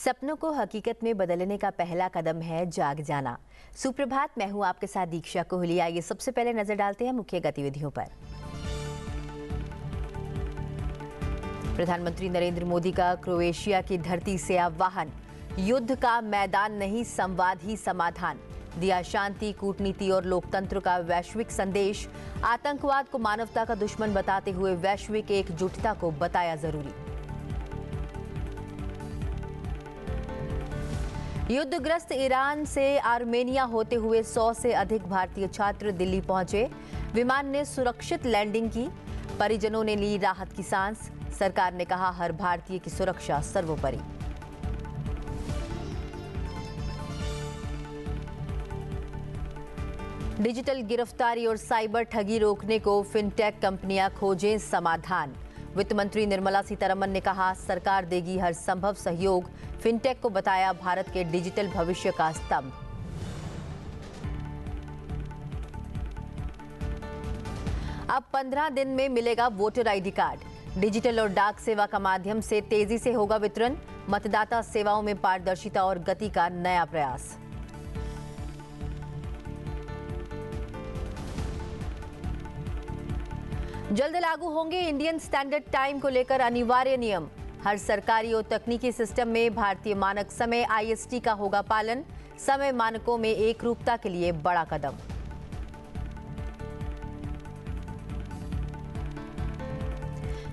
सपनों को हकीकत में बदलने का पहला कदम है जाग जाना। सुप्रभात, मैं हूं आपके साथ दीक्षा कोहली। आइए सबसे पहले नजर डालते हैं मुख्य गतिविधियों पर। प्रधानमंत्री नरेंद्र मोदी का क्रोएशिया की धरती से आह्वान, युद्ध का मैदान नहीं संवाद ही समाधान। दिया शांति, कूटनीति और लोकतंत्र का वैश्विक संदेश। आतंकवाद को मानवता का दुश्मन बताते हुए वैश्विक एकजुटता को बताया जरूरी। युद्धग्रस्त ईरान से आर्मेनिया होते हुए 100 से अधिक भारतीय छात्र दिल्ली पहुंचे। विमान ने सुरक्षित लैंडिंग की, परिजनों ने ली राहत की सांस। सरकार ने कहा, हर भारतीय की सुरक्षा सर्वोपरि। डिजिटल गिरफ्तारी और साइबर ठगी रोकने को फिनटेक कंपनियां खोजें समाधान। वित्त मंत्री निर्मला सीतारमण ने कहा, सरकार देगी हर संभव सहयोग। फिनटेक को बताया भारत के डिजिटल भविष्य का स्तंभ। अब 15 दिन में मिलेगा वोटर आईडी कार्ड। डिजिटल और डाक सेवा का माध्यम से तेजी से होगा वितरण। मतदाता सेवाओं में पारदर्शिता और गति का नया प्रयास। जल्द लागू होंगे इंडियन स्टैंडर्ड टाइम को लेकर अनिवार्य नियम। हर सरकारी और तकनीकी सिस्टम में भारतीय मानक समय IST का होगा पालन। समय मानकों में एकरूपता के लिए बड़ा कदम।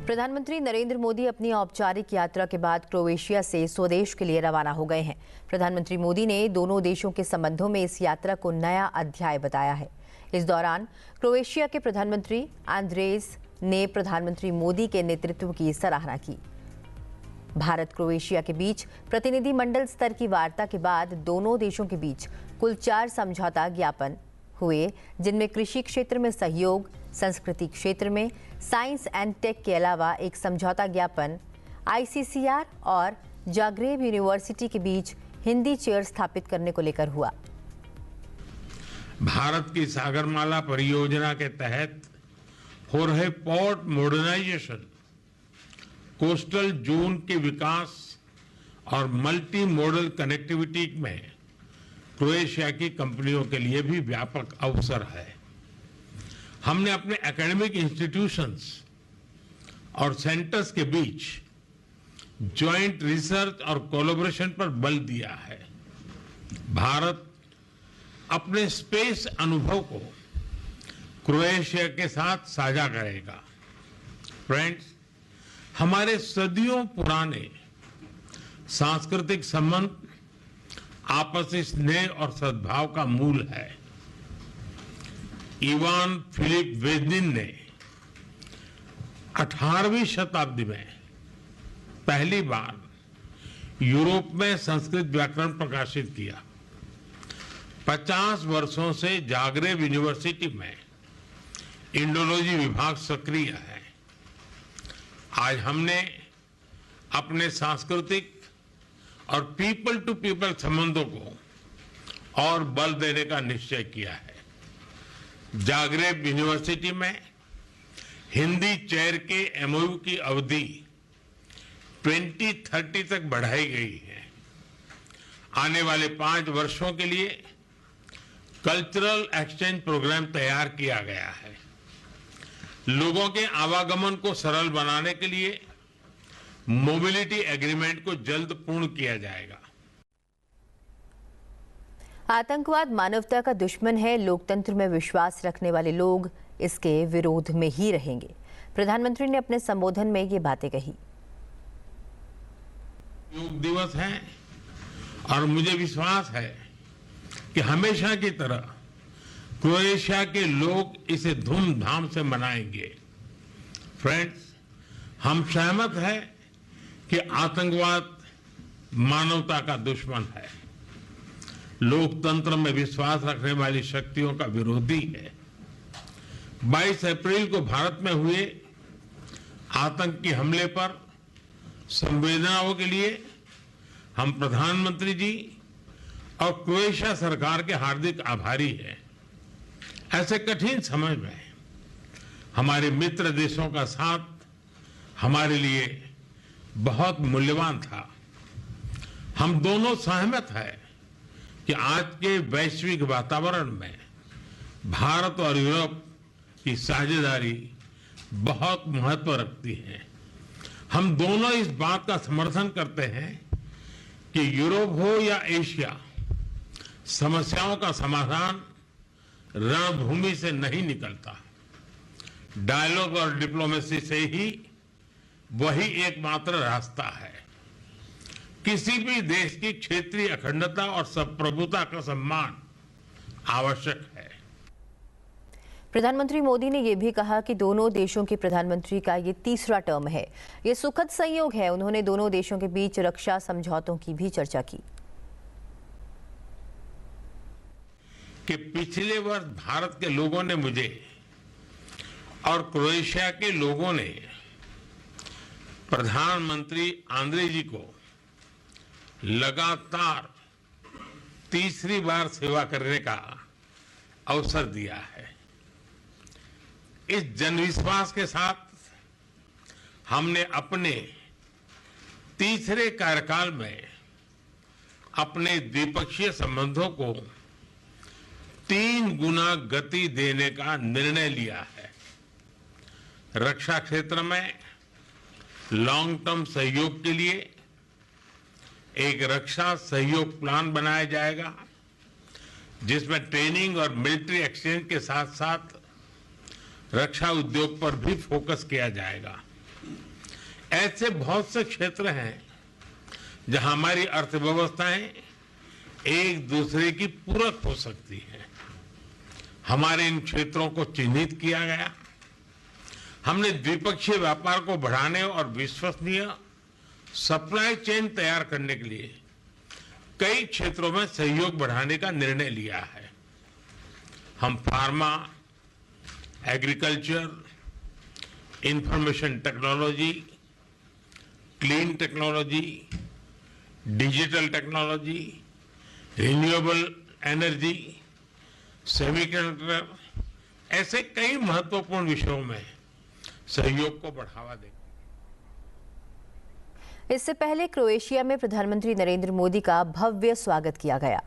प्रधानमंत्री नरेंद्र मोदी अपनी औपचारिक यात्रा के बाद क्रोएशिया से स्वदेश के लिए रवाना हो गए हैं। प्रधानमंत्री मोदी ने दोनों देशों के संबंधों में इस यात्रा को नया अध्याय बताया है। इस दौरान क्रोएशिया के प्रधानमंत्री आंद्रेज ने प्रधानमंत्री मोदी के नेतृत्व की सराहना की। भारत क्रोएशिया के बीच प्रतिनिधिमंडल स्तर की वार्ता के बाद दोनों देशों के बीच कुल 4 समझौता ज्ञापन हुए, जिनमें कृषि क्षेत्र में सहयोग, संस्कृति क्षेत्र में साइंस एंड टेक के अलावा एक समझौता ज्ञापन ICCR और जाग्रेब यूनिवर्सिटी के बीच हिंदी चेयर स्थापित करने को लेकर हुआ। भारत की सागरमाला परियोजना के तहत हो रहे पोर्ट मॉडर्नाइजेशन, कोस्टल जोन के विकास और मल्टी मॉडल कनेक्टिविटी में क्रोएशिया की कंपनियों के लिए भी व्यापक अवसर है। हमने अपने एकेडमिक इंस्टीट्यूशंस और सेंटर्स के बीच जॉइंट रिसर्च और कोलैबोरेशन पर बल दिया है। भारत अपने स्पेस अनुभव को क्रोएशिया के साथ साझा करेगा। फ्रेंड्स, हमारे सदियों पुराने सांस्कृतिक संबंध आपसी स्नेह और सद्भाव का मूल है। इवान फिलिप वेजनिन ने 18वीं शताब्दी में पहली बार यूरोप में संस्कृत व्याकरण प्रकाशित किया। 50 वर्षों से जाग्रेब यूनिवर्सिटी में इंडोलॉजी विभाग सक्रिय है। आज हमने अपने सांस्कृतिक और पीपल टू पीपल संबंधों को और बल देने का निश्चय किया है। जाग्रेब यूनिवर्सिटी में हिंदी चेयर के MOU की अवधि 2030 तक बढ़ाई गई है। आने वाले 5 वर्षों के लिए कल्चरल एक्सचेंज प्रोग्राम तैयार किया गया है। लोगों के आवागमन को सरल बनाने के लिए मोबिलिटी एग्रीमेंट को जल्द पूर्ण किया जाएगा। आतंकवाद मानवता का दुश्मन है। लोकतंत्र में विश्वास रखने वाले लोग इसके विरोध में ही रहेंगे। प्रधानमंत्री ने अपने संबोधन में ये बातें कही। योग दिवस है और मुझे विश्वास है कि हमेशा की तरह क्रोएशिया के लोग इसे धूमधाम से मनाएंगे। फ्रेंड्स, हम सहमत हैं कि आतंकवाद मानवता का दुश्मन है, लोकतंत्र में विश्वास रखने वाली शक्तियों का विरोधी है। 22 अप्रैल को भारत में हुए आतंकी हमले पर संवेदनाओं के लिए हम प्रधानमंत्री जी और क्रोएशिया सरकार के हार्दिक आभारी हैं। ऐसे कठिन समय में हमारे मित्र देशों का साथ हमारे लिए बहुत मूल्यवान था। हम दोनों सहमत हैं कि आज के वैश्विक वातावरण में भारत और यूरोप की साझेदारी बहुत महत्व रखती है। हम दोनों इस बात का समर्थन करते हैं कि यूरोप हो या एशिया, समस्याओं का समाधान रणभूमि से नहीं निकलता। डायलॉग और डिप्लोमेसी से ही वही एकमात्र रास्ता है। किसी भी देश की क्षेत्रीय अखंडता और संप्रभुता का सम्मान आवश्यक है। प्रधानमंत्री मोदी ने यह भी कहा कि दोनों देशों के प्रधानमंत्री का ये तीसरा टर्म है। ये सुखद संयोग है। उन्होंने दोनों देशों के बीच रक्षा समझौतों की भी चर्चा की। कि पिछले वर्ष भारत के लोगों ने मुझे और क्रोएशिया के लोगों ने प्रधानमंत्री आंद्रे जी को लगातार तीसरी बार सेवा करने का अवसर दिया है। इस जनविश्वास के साथ हमने अपने तीसरे कार्यकाल में अपने द्विपक्षीय संबंधों को 3 गुना गति देने का निर्णय लिया है। रक्षा क्षेत्र में लॉन्ग टर्म सहयोग के लिए एक रक्षा सहयोग प्लान बनाया जाएगा, जिसमें ट्रेनिंग और मिलिट्री एक्सचेंज के साथ साथ रक्षा उद्योग पर भी फोकस किया जाएगा। ऐसे बहुत से क्षेत्र हैं जहां हमारी अर्थव्यवस्थाएं एक दूसरे की पूरक हो सकती हैं। हमारे इन क्षेत्रों को चिन्हित किया गया। हमने द्विपक्षीय व्यापार को बढ़ाने और विश्वसनीय सप्लाई चेन तैयार करने के लिए कई क्षेत्रों में सहयोग बढ़ाने का निर्णय लिया है। हम pharma, agriculture, information technology, clean technology, digital technology, renewable energy, semiconductor, ऐसे कई महत्वपूर्ण विषयों में सहयोग को बढ़ावा देंगे। इससे पहले क्रोएशिया में प्रधानमंत्री नरेंद्र मोदी का भव्य स्वागत किया गया।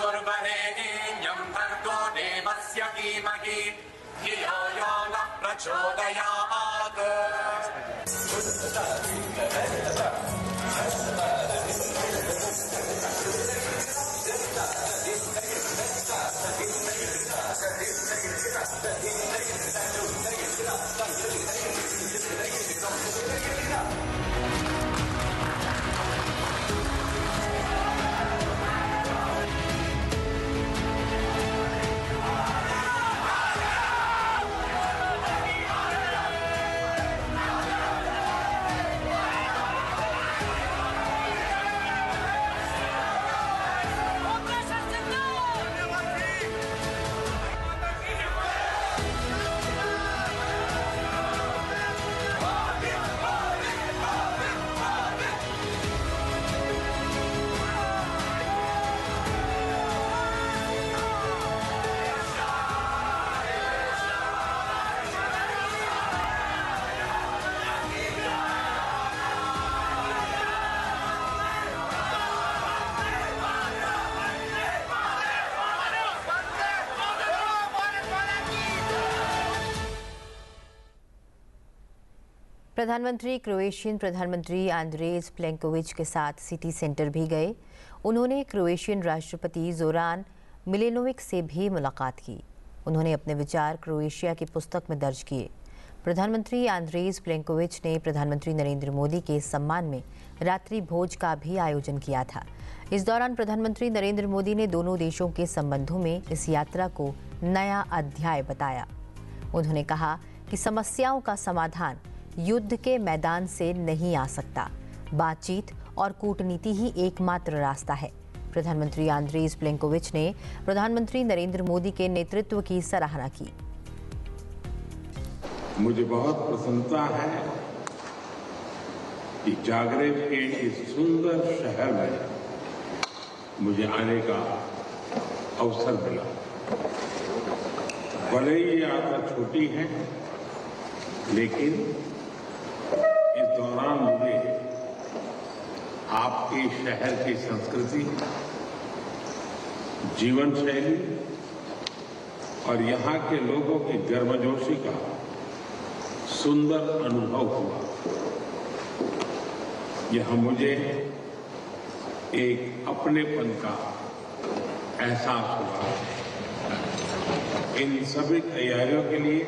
तत्सवितुर्वरेण्यं भर्गो देवस्य धीमहि धियो यो नः प्रचोदयात्। प्रधानमंत्री क्रोएशियन प्रधानमंत्री आंद्रेज प्लेंकोविच के साथ सिटी सेंटर भी गए। उन्होंने क्रोएशियन राष्ट्रपति जोरान मिलेनोविक से भी मुलाकात की। उन्होंने अपने विचार क्रोएशिया की पुस्तक में दर्ज किए। प्रधानमंत्री आंद्रेज प्लेंकोविच ने प्रधानमंत्री नरेंद्र मोदी के सम्मान में रात्रि भोज का भी आयोजन किया था। इस दौरान प्रधानमंत्री नरेंद्र मोदी ने दोनों देशों के संबंधों में इस यात्रा को नया अध्याय बताया। उन्होंने कहा कि समस्याओं का समाधान युद्ध के मैदान से नहीं आ सकता, बातचीत और कूटनीति ही एकमात्र रास्ता है। प्रधानमंत्री आंद्रेज प्लेंकोविच ने प्रधानमंत्री नरेंद्र मोदी के नेतृत्व की सराहना की। मुझे बहुत प्रसन्नता है कि जागरेब के इस सुंदर शहर में मुझे आने का अवसर मिला। भले ही ये यात्रा छोटी है, लेकिन इस दौरान मुझे आपके शहर की संस्कृति, जीवन शैली और यहाँ के लोगों की गर्मजोशी का सुंदर अनुभव हुआ। यह मुझे एक अपनेपन का एहसास हुआ। इन सभी तैयारियों के लिए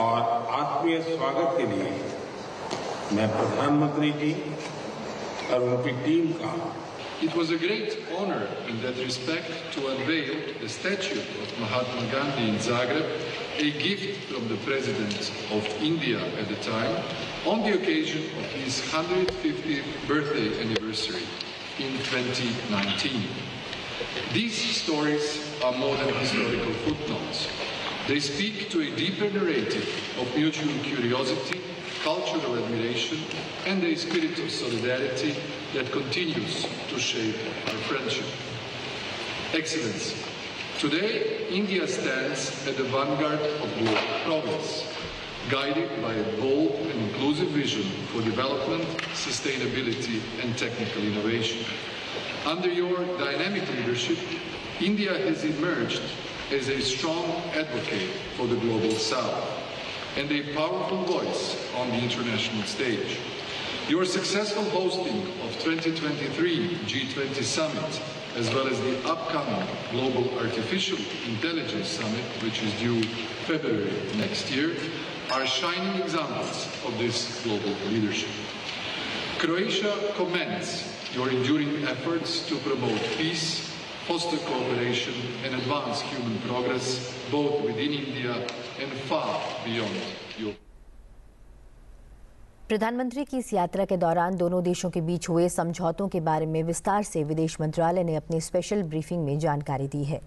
और आत्मीय स्वागत के लिए मैं प्रधानमंत्री जी और उनकी टीम का It was a great honor in that respect to unveil the statue of Mahatma Gandhi in Zagreb, a gift from the President of India at the time, on the occasion of his 150th birthday anniversary in 2019. These stories are more than historical footnotes. They speak to a deeper narrative of mutual curiosity, cultural admiration, and a spirit of solidarity that continues to shape our friendship. Excellency, today India stands at the vanguard of global progress, guided by a bold and inclusive vision for development, sustainability, and technical innovation. Under your dynamic leadership, India has emerged as a strong advocate for the global South and a powerful voice on the international stage. Your successful hosting of 2023 G20 Summit, as well as the upcoming Global Artificial Intelligence Summit, which is due February next year, are shining examples of this global leadership. Croatia commends your enduring efforts to promote peace, foster cooperation, and advance human progress, both within India and far beyond your. प्रधानमंत्री की इस यात्रा के दौरान दोनों देशों के बीच हुए समझौतों के बारे में विस्तार से विदेश मंत्रालय ने अपनी स्पेशल ब्रीफिंग में जानकारी दी है।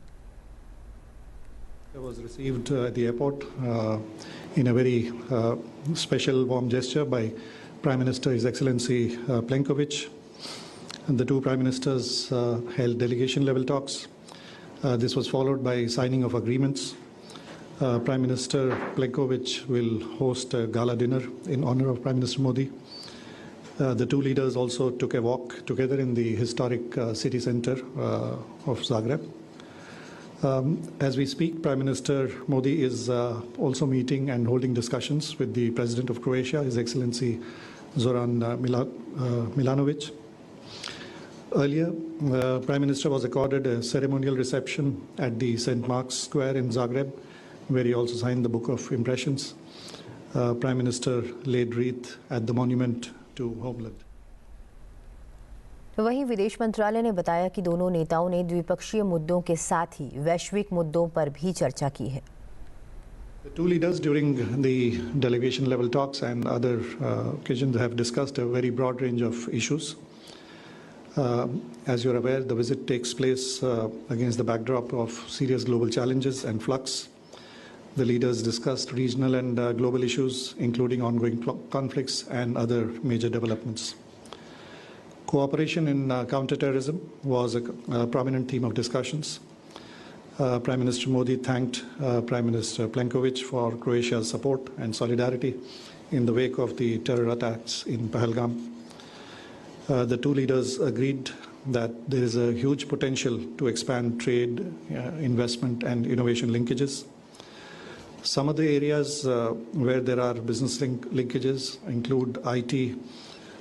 I was received at the airport in a very special warm gesture by Prime Minister His Excellency Plenković. And the two Prime Ministers held delegation level talks. This was followed by signing of agreements. Prime Minister Plenković will host a gala dinner in honor of Prime Minister Modi. The two leaders also took a walk together in the historic city center of Zagreb. As we speak, Prime Minister Modi is also meeting and holding discussions with the President of Croatia, His Excellency Zoran Milanović. Earlier, Prime Minister was accorded a ceremonial reception at the St. Mark's Square in Zagreb, where he also signed the Book of Impressions. Prime Minister laid wreath at the monument to Homeland. वहीं विदेश मंत्रालय ने बताया कि दोनों नेताओं ने द्विपक्षीय मुद्दों के साथ ही वैश्विक मुद्दों पर भी चर्चा की है। The two leaders during the delegation level talks and other occasions have discussed a very broad range of issues. As you're aware, the visit takes place against the backdrop of serious global challenges and flux. The leaders discussed regional and global issues, including ongoing conflicts and other major developments. Cooperation in counterterrorism was a prominent theme of discussions. Prime Minister Modi thanked Prime Minister Plenković for Croatia's support and solidarity in the wake of the terror attacks in Pahalgam. The two leaders agreed that there is a huge potential to expand trade, investment and innovation linkages. Some of the areas where there are business linkages include IT,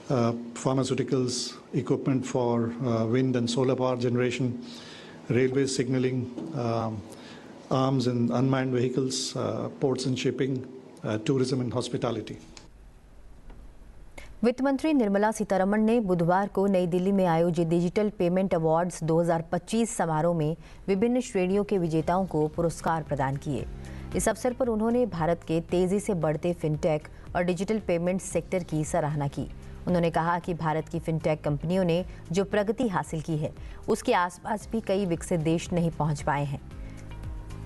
pharmaceuticals, equipment for wind and solar power generation, railway signaling, arms and unmanned vehicles, ports and shipping, tourism and hospitality. वित्त मंत्री निर्मला सीतारमण ने बुधवार को नई दिल्ली में आयोजित digital payment awards 2025 समारोह में विभिन्न श्रेणियों के विजेताओं को पुरस्कार प्रदान किए। इस अवसर पर उन्होंने भारत के तेजी से बढ़ते फिनटेक और डिजिटल पेमेंट सेक्टर की सराहना की। उन्होंने कहा कि भारत की फिनटेक कंपनियों ने जो प्रगति हासिल की है, उसके आसपास भी कई विकसित देश नहीं पहुंच पाए हैं।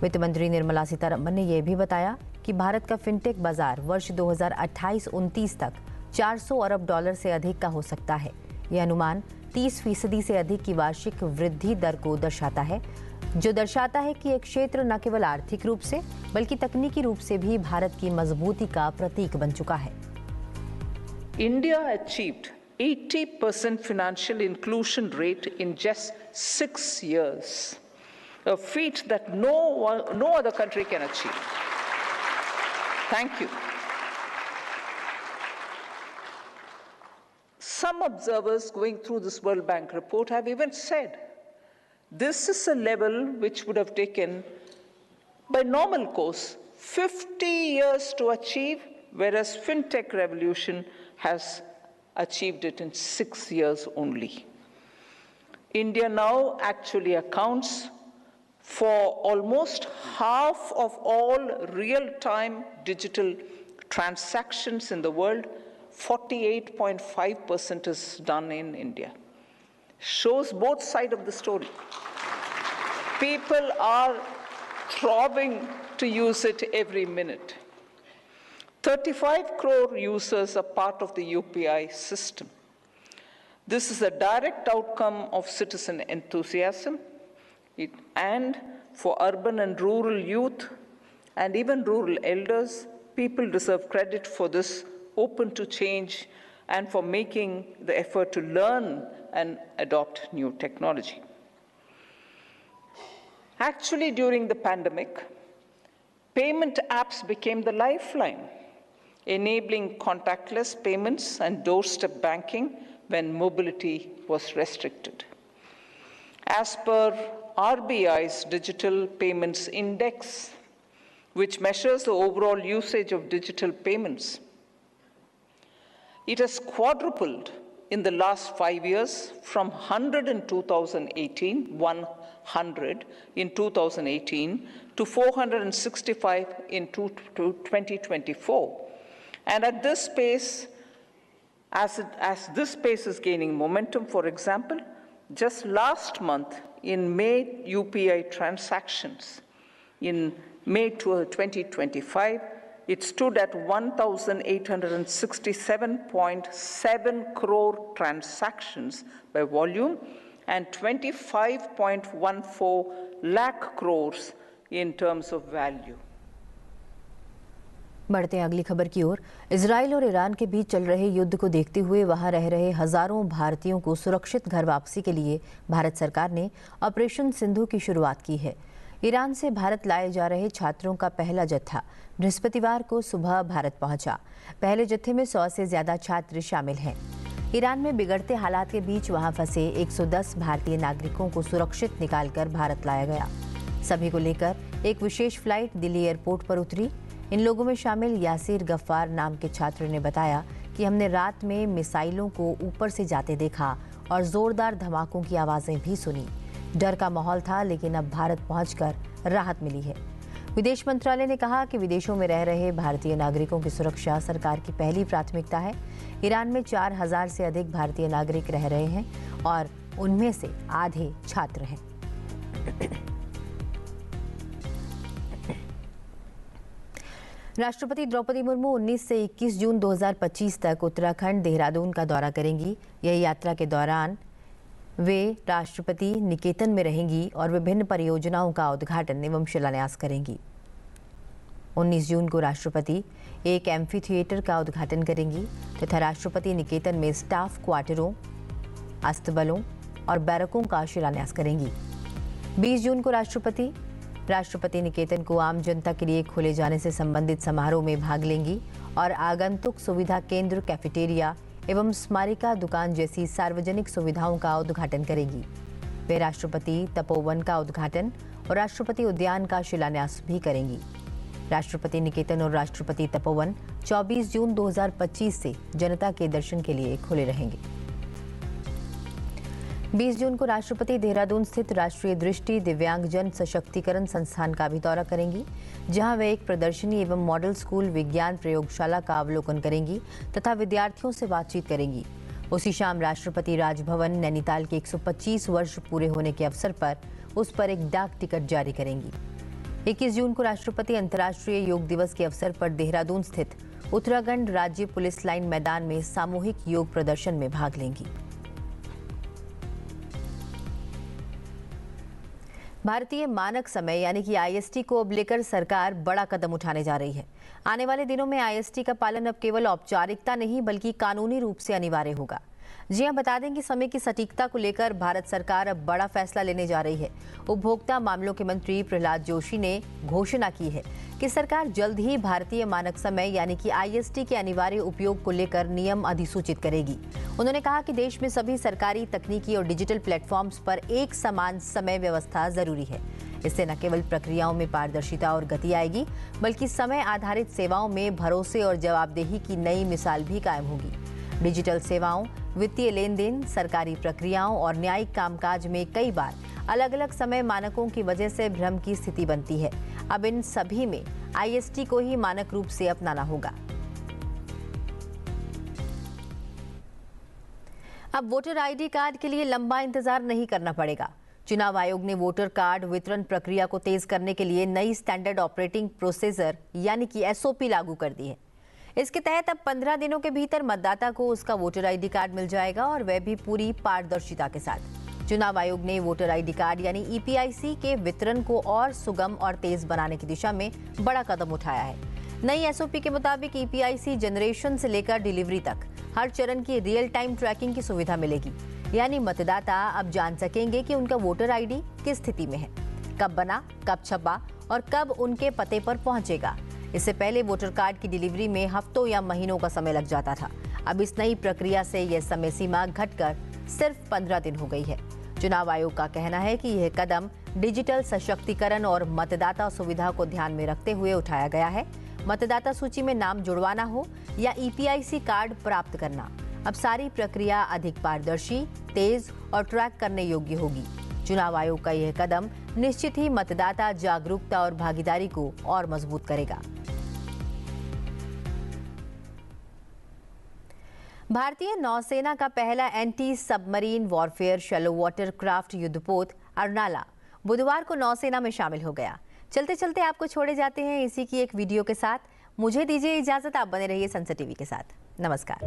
वित्त मंत्री निर्मला सीतारमण ने यह भी बताया कि भारत का फिनटेक बाजार वर्ष 2028-29 तक 400 अरब डॉलर से अधिक का हो सकता है। यह अनुमान 30% से अधिक की वार्षिक वृद्धि दर को दर्शाता है, जो दर्शाता है कि एक क्षेत्र न केवल आर्थिक रूप से बल्कि तकनीकी रूप से भी भारत की मजबूती का प्रतीक बन चुका है। India achieved 80% financial inclusion rate in just 6 years, a feat that no other country can achieve. Thank you. Some observers going through this World Bank report have even said this is a level which would have taken, by normal course, 50 years to achieve, whereas FinTech revolution has achieved it in 6 years only. India now actually accounts for almost half of all real-time digital transactions in the world. 48.5% is done in India. Shows both sides of the story. People are throbbing to use it every minute. 35 crore users are part of the UPI system. This is a direct outcome of citizen enthusiasm, and for urban and rural youth and even rural elders, people deserve credit for this open to change and for making the effort to learn and adopt new technology. Actually, during the pandemic, payment apps became the lifeline, enabling contactless payments and doorstep banking when mobility was restricted. As per RBI's Digital Payments Index, which measures the overall usage of digital payments, it has quadrupled in the last 5 years from 100 in 2018, 100 in 2018, to 465 in 2024. And at this pace, as this pace is gaining momentum, for example, just last month in May, UPI transactions in May 2025, it stood at 1,867.7 crore transactions by volume and 25.14 lakh crores in terms of value. बढ़ते हैं अगली खबर की ओर। Israel और Iran के बीच चल रहे युद्ध को देखते हुए वहां रह रहे हजारों भारतीयों को सुरक्षित घर वापसी के लिए भारत सरकार ने ऑपरेशन सिंधु की शुरुआत की है। ईरान से भारत लाए जा रहे छात्रों का पहला जत्था बृहस्पतिवार को सुबह भारत पहुंचा। पहले जत्थे में 100 से ज्यादा छात्र शामिल हैं। ईरान में बिगड़ते हालात के बीच वहां फंसे 110 भारतीय नागरिकों को सुरक्षित निकालकर भारत लाया गया। सभी को लेकर एक विशेष फ्लाइट दिल्ली एयरपोर्ट पर उतरी। इन लोगों में शामिल यासिर गफ्फार नाम के छात्र ने बताया कि हमने रात में मिसाइलों को ऊपर से जाते देखा और जोरदार धमाकों की आवाजें भी सुनी। डर का माहौल था, लेकिन अब भारत पहुंचकर राहत मिली है। विदेश मंत्रालय ने कहा कि विदेशों में रह रहे भारतीय नागरिकों की सुरक्षा सरकार की पहली प्राथमिकता है। ईरान में 4000 से अधिक भारतीय नागरिक रह रहे हैं और उनमें से आधे छात्र हैं। राष्ट्रपति द्रौपदी मुर्मू 19 से 21 जून 2025 तक उत्तराखंड देहरादून का दौरा करेंगी। यह यात्रा के दौरान वे राष्ट्रपति निकेतन में रहेंगी और विभिन्न परियोजनाओं का उद्घाटन एवं शिलान्यास करेंगी। 19 जून को राष्ट्रपति एक एम्फी थिएटर का उद्घाटन करेंगी तथा राष्ट्रपति निकेतन में स्टाफ क्वार्टरों, अस्तबलों और बैरकों का शिलान्यास करेंगी। 20 जून को राष्ट्रपति निकेतन को आम जनता के लिए खोले जाने से संबंधित समारोह में भाग लेंगी और आगंतुक सुविधा केंद्र, कैफेटेरिया एवं स्मारिका दुकान जैसी सार्वजनिक सुविधाओं का उद्घाटन करेंगी। वे राष्ट्रपति तपोवन का उद्घाटन और राष्ट्रपति उद्यान का शिलान्यास भी करेंगी। राष्ट्रपति निकेतन और राष्ट्रपति तपोवन 24 जून 2025 से जनता के दर्शन के लिए खुले रहेंगे। 20 जून को राष्ट्रपति देहरादून स्थित राष्ट्रीय दृष्टि दिव्यांगजन सशक्तिकरण संस्थान का भी दौरा करेंगी, जहां वे एक प्रदर्शनी एवं मॉडल स्कूल विज्ञान प्रयोगशाला का अवलोकन करेंगी तथा विद्यार्थियों से बातचीत करेंगी। उसी शाम राष्ट्रपति राजभवन नैनीताल के 125 वर्ष पूरे होने के अवसर पर उस पर एक डाक टिकट जारी करेंगी। 21 जून को राष्ट्रपति अंतर्राष्ट्रीय योग दिवस के अवसर पर देहरादून स्थित उत्तराखंड राज्य पुलिस लाइन मैदान में सामूहिक योग प्रदर्शन में भाग लेंगी। भारतीय मानक समय यानी कि IST को अब लेकर सरकार बड़ा कदम उठाने जा रही है। आने वाले दिनों में IST का पालन अब केवल औपचारिकता नहीं बल्कि कानूनी रूप से अनिवार्य होगा। जी हां, बता दें कि समय की सटीकता को लेकर भारत सरकार अब बड़ा फैसला लेने जा रही है। उपभोक्ता मामलों के मंत्री प्रहलाद जोशी ने घोषणा की है कि सरकार जल्द ही भारतीय मानक समय यानी कि IST के अनिवार्य उपयोग को लेकर नियम अधिसूचित करेगी। उन्होंने कहा कि देश में सभी सरकारी, तकनीकी और डिजिटल प्लेटफॉर्म्स पर एक समान समय व्यवस्था जरूरी है। इससे न केवल प्रक्रियाओं में पारदर्शिता और गति आएगी, बल्कि समय आधारित सेवाओं में भरोसे और जवाबदेही की नई मिसाल भी कायम होगी। डिजिटल सेवाओं, वित्तीय लेन देन, सरकारी प्रक्रियाओं और न्यायिक कामकाज में कई बार अलग अलग समय मानकों की वजह से भ्रम की स्थिति बनती है। अब इन सभी में IST को ही मानक रूप से अपनाना होगा। अब वोटर ID कार्ड के लिए लंबा इंतजार नहीं करना पड़ेगा। चुनाव आयोग ने वोटर कार्ड वितरण प्रक्रिया को तेज करने के लिए नई स्टैंडर्ड ऑपरेटिंग प्रोसीजर यानी कि SOP लागू कर दी है। इसके तहत अब 15 दिनों के भीतर मतदाता को उसका वोटर ID कार्ड मिल जाएगा और वह भी पूरी पारदर्शिता के साथ। चुनाव आयोग ने वोटर ID कार्ड यानी EPIC के वितरण को और सुगम और तेज बनाने की दिशा में बड़ा कदम उठाया है। नई SOP के मुताबिक EPIC जनरेशन से लेकर डिलीवरी तक हर चरण की रियल टाइम ट्रैकिंग की सुविधा मिलेगी। यानी मतदाता अब जान सकेंगे कि उनका वोटर ID किस स्थिति में है, कब बना, कब छपा और कब उनके पते पर पहुंचेगा। इससे पहले वोटर कार्ड की डिलीवरी में हफ्तों या महीनों का समय लग जाता था। अब इस नई प्रक्रिया से यह समय सीमा घटकर सिर्फ 15 दिन हो गई है। चुनाव आयोग का कहना है कि यह कदम डिजिटल सशक्तिकरण और मतदाता सुविधा को ध्यान में रखते हुए उठाया गया है। मतदाता सूची में नाम जुड़वाना हो या EPIC कार्ड प्राप्त करना, अब सारी प्रक्रिया अधिक पारदर्शी, तेज और ट्रैक करने योग्य होगी। चुनाव आयोग का यह कदम निश्चित ही मतदाता जागरूकता और भागीदारी को और मजबूत करेगा। भारतीय नौसेना का पहला anti submarine warfare shallow water craft युद्धपोत अर्नाला बुधवार को नौसेना में शामिल हो गया। चलते चलते आपको छोड़े जाते हैं इसी की एक वीडियो के साथ। मुझे दीजिए इजाजत, आप बने रहिए सनसद टीवी के साथ। नमस्कार।